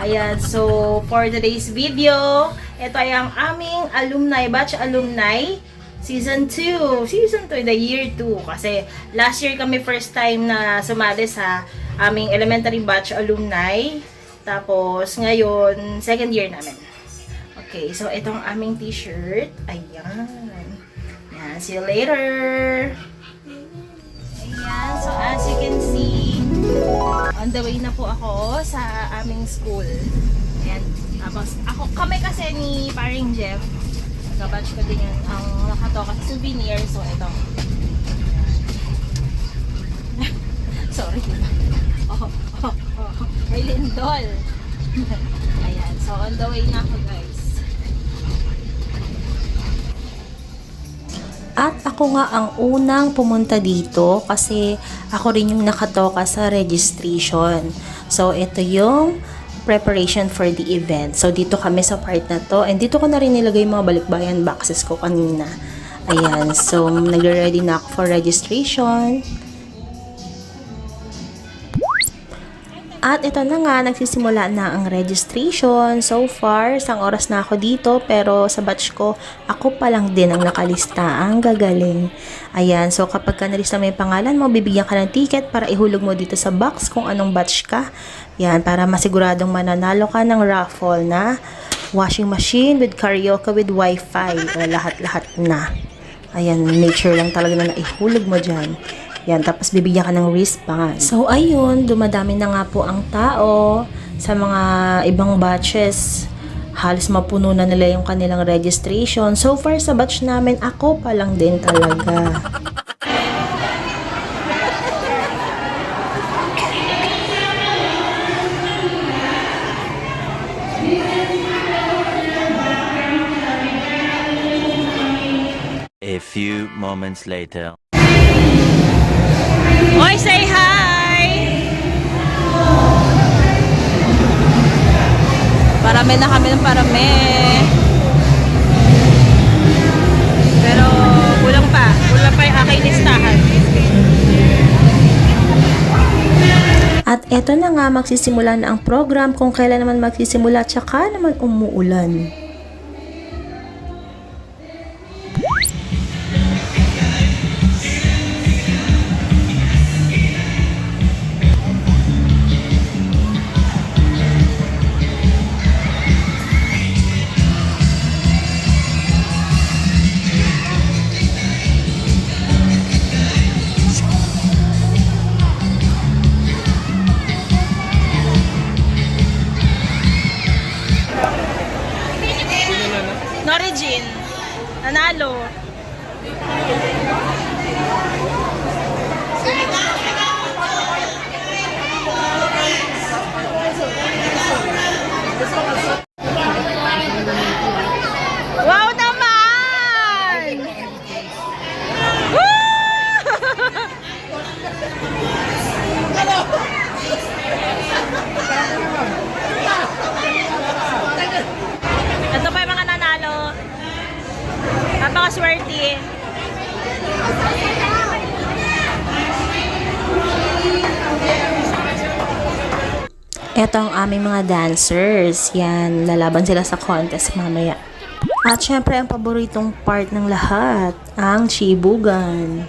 Ayan, so for today's video, ito ay ang aming batch alumni, Season 2. Season 2, the year 2. Kasi last year kami first time na sumali sa aming elementary batch alumni. Tapos ngayon, second year namin. Okay, so itong aming t-shirt. Ayan. Ayan, see you later! Ayan, so as you can see, on the way na po ako sa aming school. Ayan, tapos kami kasi ni paring Jeff, nag-batch ko din yan ang nakatoka sa souvenir. So ito. Sorry. May lindol. Ayan, so on the way na ako guys. At ako nga ang unang pumunta dito kasi ako rin yung nakatoka sa registration. So, ito yung preparation for the event. So, dito kami sa part na to. And dito ko na rin nilagay yung mga balikbayan boxes ko kanina. Ayan. So, nagre-ready na ako for registration. At ito na nga, nagsisimula na ang registration. So far, isang oras na ako dito, pero sa batch ko, ako pa lang din ang nakalista. Ang gagaling. Ayan, so kapag ka nalista mo yung pangalan mo, bibigyan ka ng ticket para ihulog mo dito sa box kung anong batch ka. Yan, para masiguradong mananalo ka ng raffle na washing machine with karaoke with wifi. Lahat-lahat na. Ayan, make sure lang talaga na ihulog mo dyan. Yan, tapos bibigyan ka ng wristband. So, ayun, dumadami na nga po ang tao sa mga ibang batches. Halos mapuno na nila yung kanilang registration. So far sa batch namin, ako pa lang din talaga. A few moments later. Oy, say hi! Parami na kami ng parami. Pero kulang pa yung aking listahan. At eto na nga, magsisimula na ang program. Kung kailan naman magsisimula, tsaka naman umuulan. Norigin, nanalo. Wow naman! Woo! Ito pa yung mga nanalo. Napakaswerte. Ito ang aming mga dancers. Yan, lalaban sila sa contest mamaya. At syempre, ang paboritong part ng lahat, ang chibugan.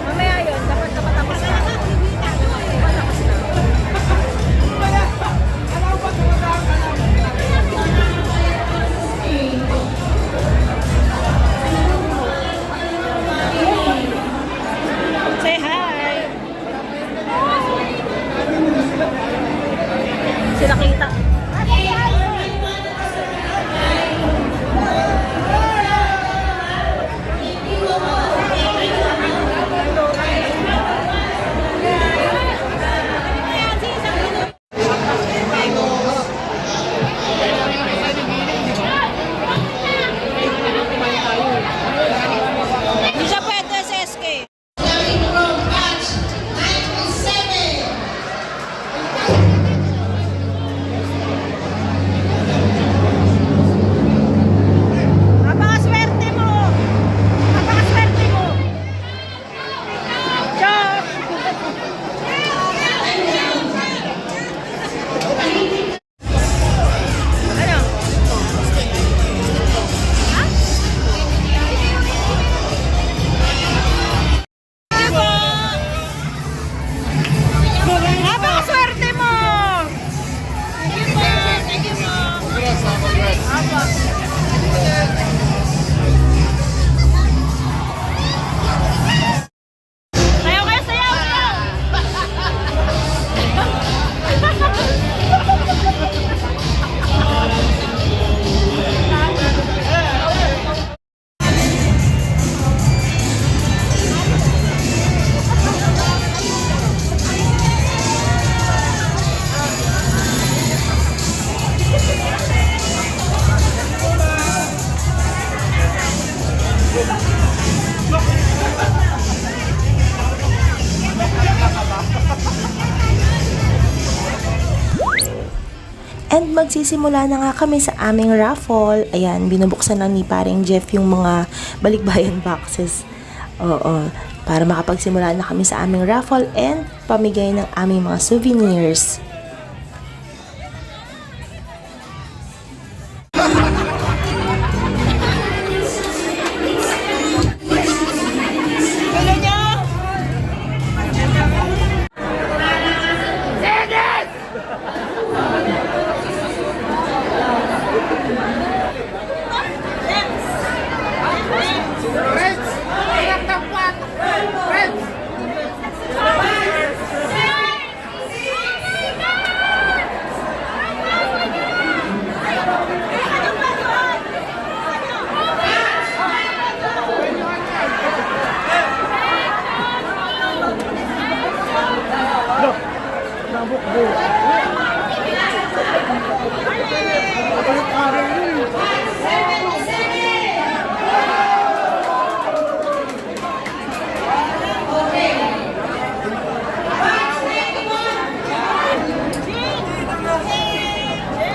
Mamaya yun, dapat tapos na. Say hi! Sila kita. Hindi siya pwede sa SK. Napakaswerte mo! Napakaswerte mo! Ciao! Ano? Napakaswerte mo! Thank you po! Apa. Sayaw kayo, sayaw! And magsisimula na nga kami sa aming raffle. Ayan, binubuksan lang ni paring Jeff yung mga balikbayan boxes. Oo, para makapagsimula na kami sa aming raffle and pamigay ng aming mga souvenirs.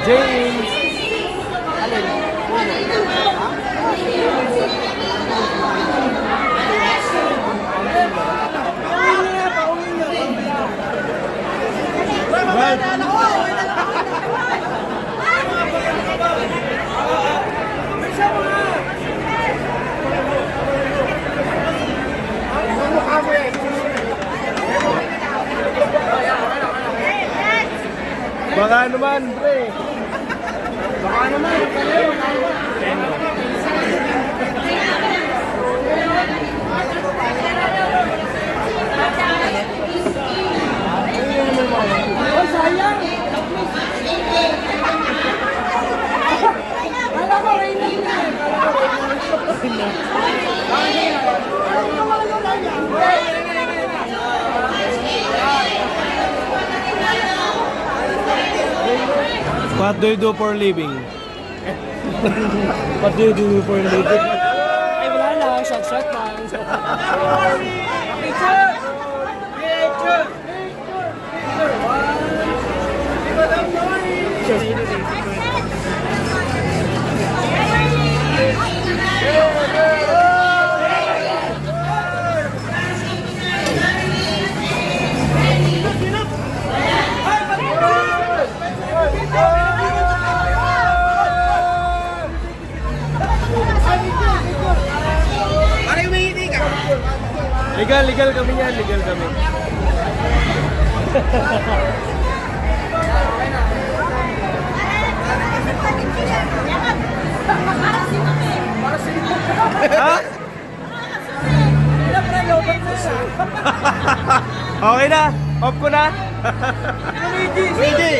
James! Baka naman, pre. Baka naman. Oh, sayang. Kala ko rin na. What do you do for a living? What do you do for a living? Ay, wala lang. Shot lang. Legal kami yan, legal kami. Ha? Okay na, off ko na. Luigi!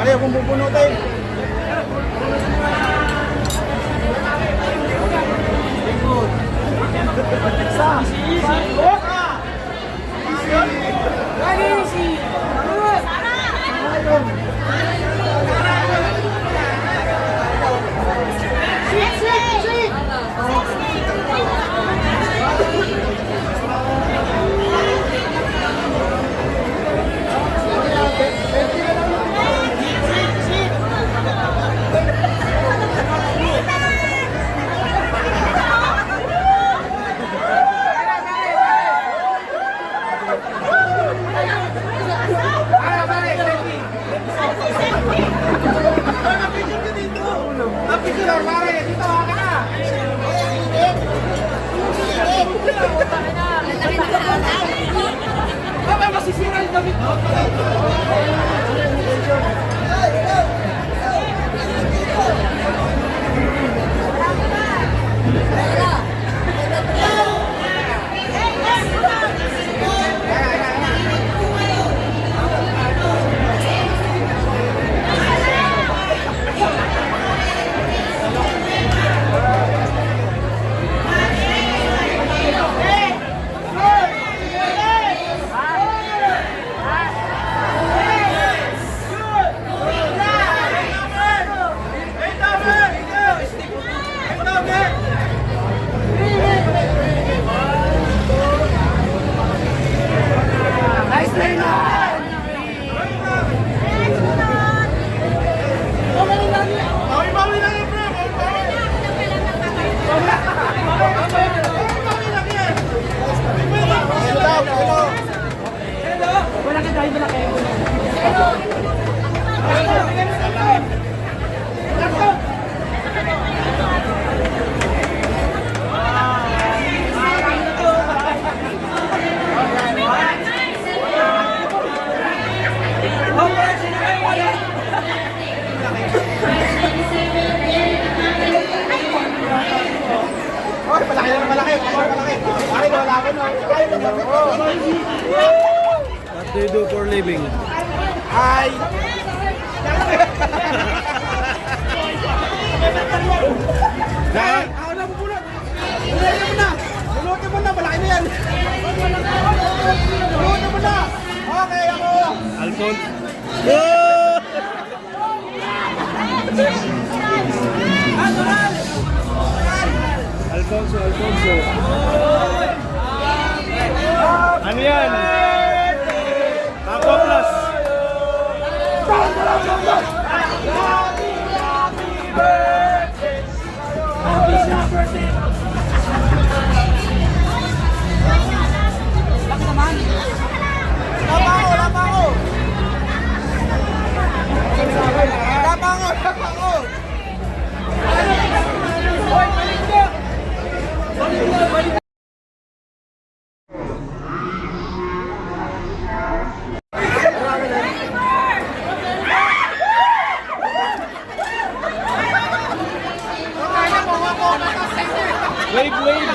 Ayaw kong pupunutin. What do you do for a living? Hi! Ako na bubulot! Bulutin mo na! Bulutin mo na! Malaki na yan! Bulutin mo na! Okay, ako! Alphonse! Alfonso! Ano yan? Taco Plus! Wave, wave.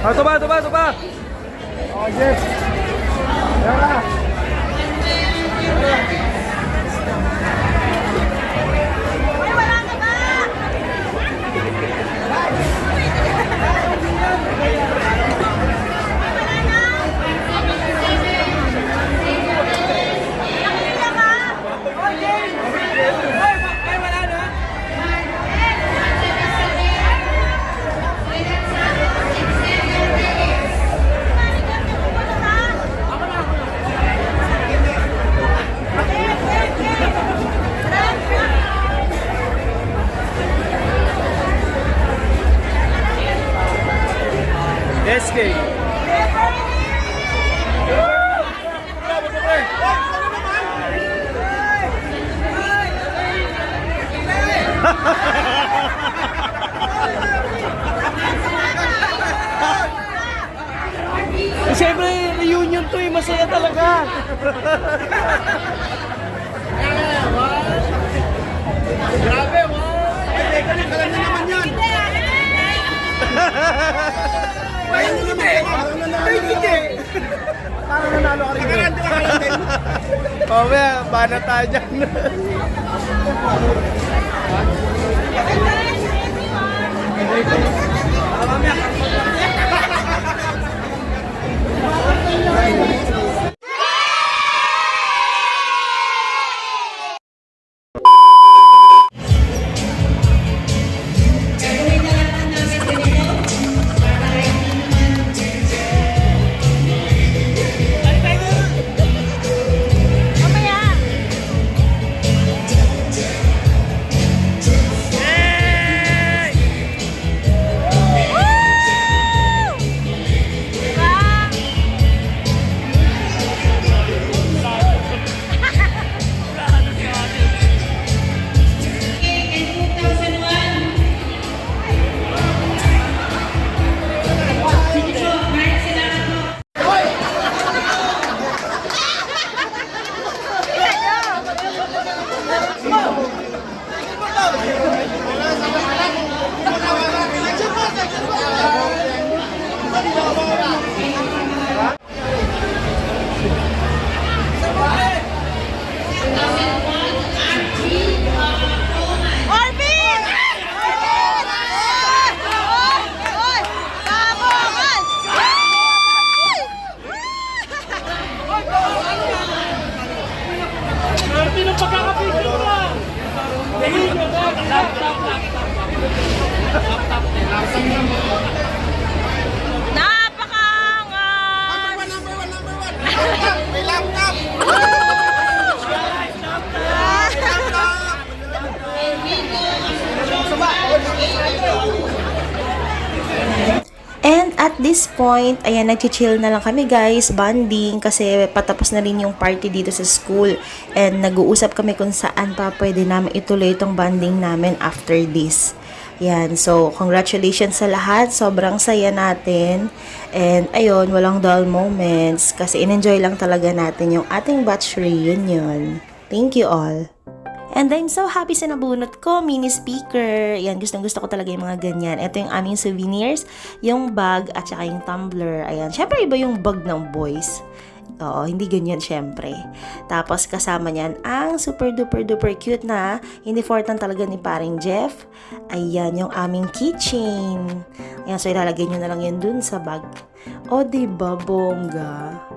Ah, tuba, tuba, tuba. Oh, yes. Yan na. SK. Siyempre, reunion to eh. Masaya talaga. Grabe, wow. Teka lang naman yan. Parang hindi. Parang nanalo ka rin. Mamaya, bana tayo dyan. Napakangas! Number one. May laptop. And at this point, ayan, nag-chill na lang kami guys, bonding, kasi patapos na rin yung party dito sa school. And nag-uusap kami kung saan pa pwede namin ituloy itong bonding namin after this. Yan, so congratulations sa lahat, sobrang saya natin. And ayun, walang dull moments, kasi in-enjoy lang talaga natin yung ating batch reunion. Thank you all. And I'm so happy sa nabunot ko, mini speaker. Yan, gustong-gusto ko talaga yung mga ganyan. Ito yung aming souvenirs, yung bag at saka yung tumbler. Ayan, syempre iba yung bag ng boys. Oo, hindi ganyan syempre. Tapos kasama niyan ang super duper duper cute na inifortan talaga ni paring Jeff. Ayan, yung aming keychain. Ayan, so ilalagay nyo na lang yun dun sa bag. O, diba, bongga?